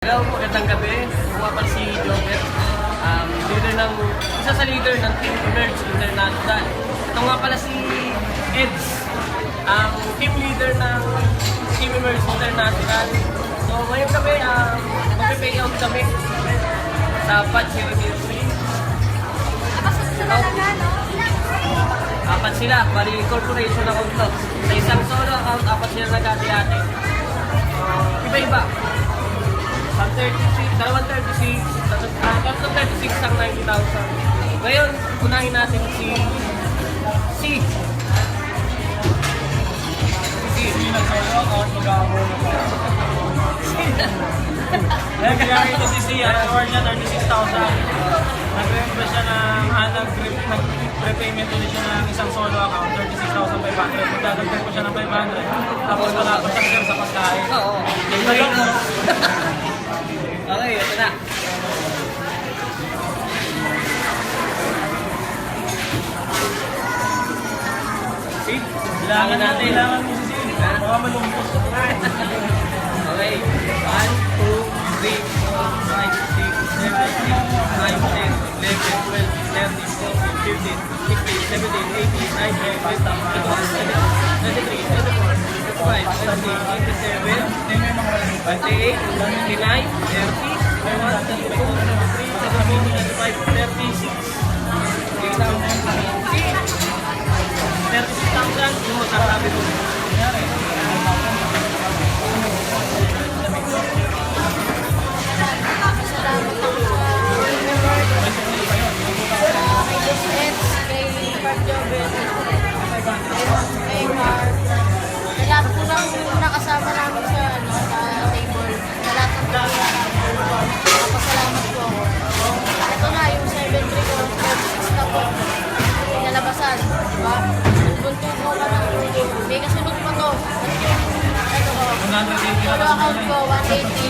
Hello, magandang gabi. Pumapal si Joker. Isa sa leader ng Team Emerge International. Ito nga pala si Eds, ang team leader ng Team Emerge International. So ngayong gabi, mag-pay out kami sa Patch 003. Apat sila, bali corporation account to. Sa isang solo account, apat sila nag-ati-ati. Iba-iba. 36 ang 90,000. Ngayon, unahin natin si nag-solo account, mag-aabol na pa. Dahil kaya ito si C, ang score niya 36,000. Nag-request siya ng nag-prepayment ulit siya ng isang solo account, 36,500. Magdadagdag po siya ng 500. Tapos wala pa siya sa pagkain. Oo. Okay, ito na. See? Kailangan mo si C. Baka malumpos. Okay. 1, 2, 3, 4, 5, 6, 7, 8, 9, 10, 11, 12, 13, 14, 15, 16, 17, 18, 19, 20, 21, 22, 23, 24, 25, 26, 27, 28, 29, 30, 36,000 yung masasabi mo. Lahat po ng nakasama namin sa table. Sa lahat ng napasalamat po ako. Ito na yung 7-3 ko, 36 na po. Pinalabasan. Diba? Bunto ko ka na. May kasunod pa to. Ito ko. Solo account ko, 180.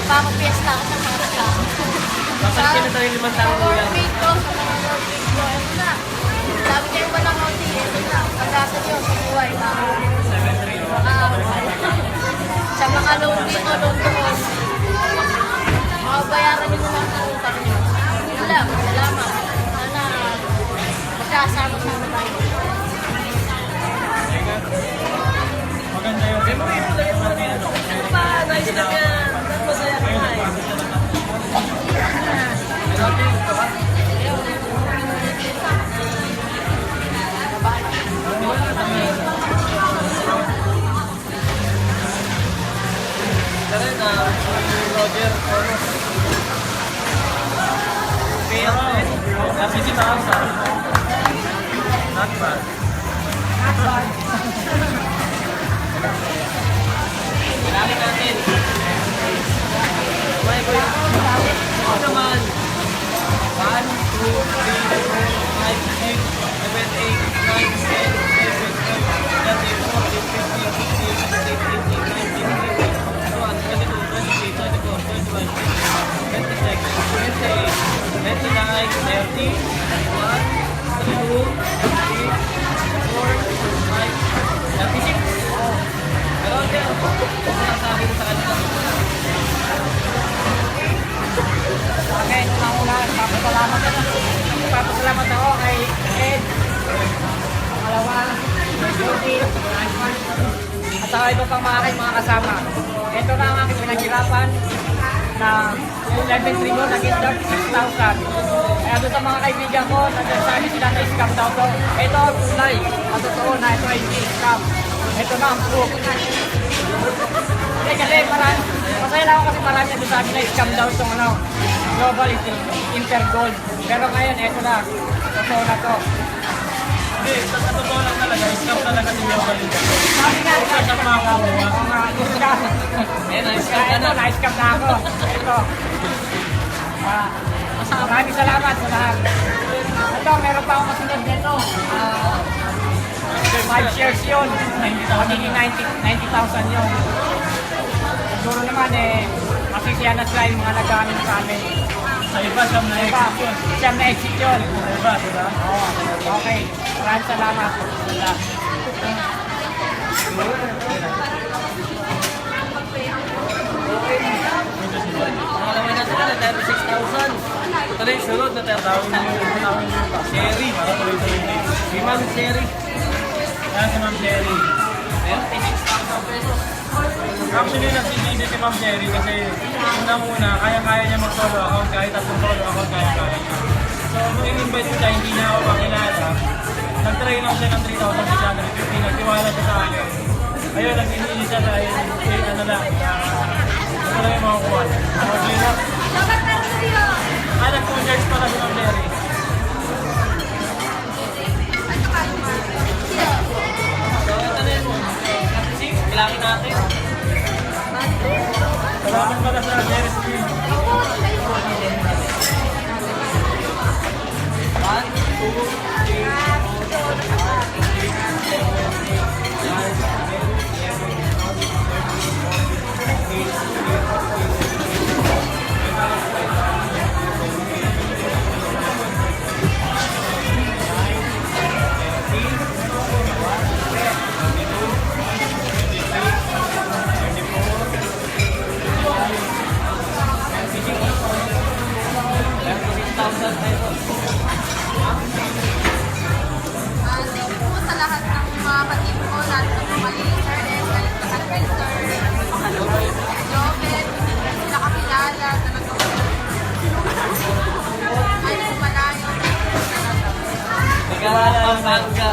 Magpapapiyesta ako sa mga kasama. Bakit sila tayo 5 taon mo yan? Workmate ko, sa mga workmate ko. Ito na. Sabi kayo pa lang konti. Ito na. Pag-asa nyo sa buhay. Sa mga loan dito, loan doon. Makabayaran nyo naman ang utang nyo. Yun lang. Salamat. Sana magkasama-sama tayo. Maganda yun. Ano ba? Nice lang yan. Masaya ka na eh. Tara na, Roger, Oros. Kasi si Tasa. Not bad. Kailangan natin. Okay, kuya. Ito naman. 1, 2, 3, 4, 5, 6, Okay, una-una, papasalamat ako kay Ed. Pangalawa, kay Jody, at saka ito pang mga kasama. Ito na ang aking pinaghirapan na yung 11-3 mo naging 36,000. Kaya doon sa mga kaibigan ko, nagsasabi sila na scam daw to. Ito ang tunay. At totoo na ito ay hindi scam. Ito na ang proof. Kasi masaya lang ako kasi marami na sabi na scam daw itong Global Intergold. Pero ngayon, eto na. Totoo na to. Hindi, sa totoo lang talaga, scam talaga si Global Intergold. Sabi nga, Huwag ka siyang makakuha. Oo nga, scam. Ito, na-scam na ako. Ito. Maraming salamat sa lahat. Ito, meron pa akong kasunod nito. 5 shares yun. Magiging 90,000 yun. Siguro naman masisiya na sila yung mga nagamit sa amin. Sa iba, siyam na exit yun. Siyam na exit yun. Sa iba, diba? Oo, okay. Maraming salamat. Okay. na yung sunod na Tawin niyo yung pa. Sherry. Para tuloy-tuloy na. Si Ma'am Sherry. Yan si Ma'am Cherry. Meron 6,000 pesos. Actually, nag-easy si Ma'am Cherry kasi unang-una, kaya-kaya niya mag-solo account kahit tatlong solo account, kaya-kaya niya. So, nung in-invite ko siya, hindi niya ako makilala. Nag-try lang siya ng 3,650, nagtiwala siya sa akin. Ayun, nag-easy siya dahil, ano lang, ito lang yung makukuha. Order lang. Nag-2 years pala si Ma'am Cherry. So, ito na yun. Kasi, kailangan natin. Salamat pala sa Cherry Screen. 6,000 pesos. Thank you po sa lahat ng mga ka-team ko, lahat ng mga laser, Joven, hindi nakakilala, talagang ay malayo. Nagkaroon ng Pampanga.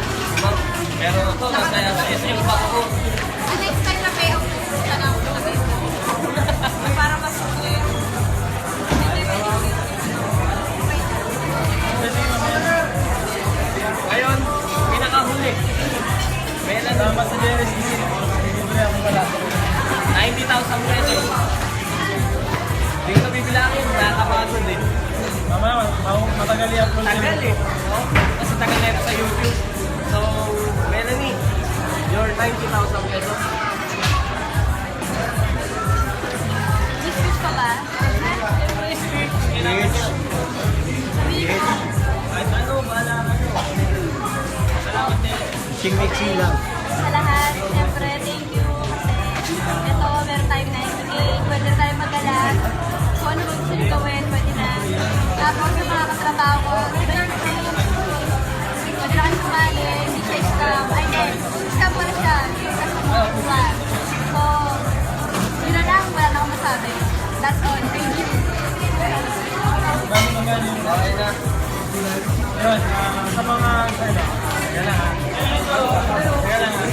Pero ito, masaya sa SM Baco. Next time na may ako pupunta na ako sa Facebook. Para mas Ngayon, pinakahuli. Meron Salamat sa Cherry Screen. Bibili ako pala. 90,000 pesos. Hindi ko bibilangin, nakakapagod eh. Mamaya, matagal i-upload Tagal eh. No? Kasi tagal na ito sa YouTube. So, Melanie, your 90,000 pesos. Discuss ka ba? Yes. Kahit ano, bahala ka nyo. Salamat din. Ching-mixing lang. Sa lahat, siyempre, thank you. Kasi ito, meron tayong 90K, pwede na tayo magdala. Kung ano ba gusto nyo gawin, pwede na. Tapos yung mga katrabaho ko, pwede na kayo sumali, hindi siya scam. Ay, hindi, scam pala siya. Kasi mga So, yun na lang, wala na akong masabi. That's all, thank you. Okay na. Yun, sa mga, yan lang ha. Yan lang ha.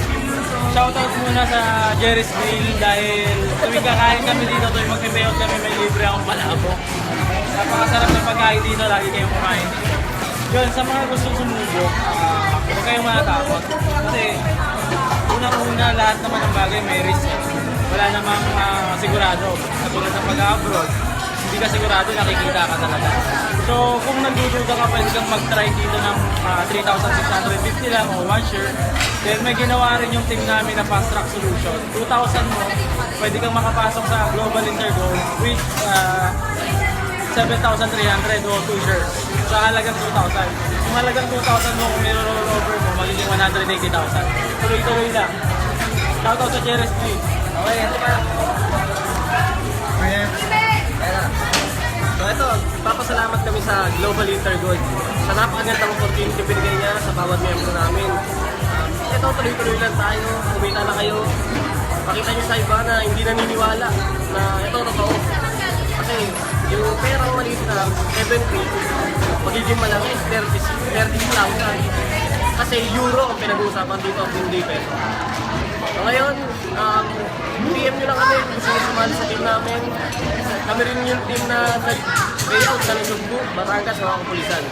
Shoutout muna sa Jerry's Grill dahil tuwing kakain kami dito, tuwing mag-payout kami, may libre akong palabo. Napakasarap ng pagkain dito, lagi kayong kumain. Yun, sa mga gustong sumubok, huwag kayong matatakot. Kasi, unang-una, lahat naman ng bagay may risk. Wala namang sigurado. Katulad ng pag-abroad, hindi ka sigurado, nakikita ka talaga. So, kung nagdududa ka, pwede kang mag-try dito ng 3,650 lang o 1 share. Then may ginawa rin yung team namin na fast track solution. 2,000 mo, pwede kang makapasok sa Global Intergold with 7,300 o 2 shares. Sa halagang 2,000. Yung halagang 2,000 mo, kung niro-roll over mo, magiging 180,000. Tuloy-tuloy lang. Shoutout sa Jerry's Grill. Okay, ito pa. Ayan. So ito, papasalamat kami sa Global Intergold sa napakagandang opportunity binigay niya sa bawat miyembro namin. Ito, tuloy-tuloy lang tayo, kumita na kayo. Pakita niyo sa iba na hindi naniniwala na ito totoo. Kasi yung perang maliit na 7K, magiging malaki, 30,000. Kasi euro ang pinag-uusapan dito, hindi peso. So ngayon, PM nyo lang kami kung gusto nyo sumali sa team namin. Kami rin yung team na nag-layout sa Nusugbu, Batangas, mga kapulisan.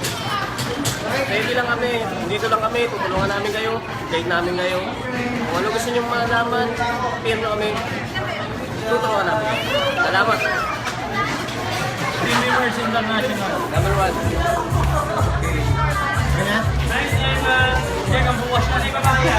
Ready lang kami, dito lang kami, tutulungan namin kayo, guide namin kayo. Kung ano gusto nyo malaman, PM nyo kami, tutulungan namin. Salamat. Team Members International. Number 1. Ayan. Nice, and check ang bukas na ni Papaya.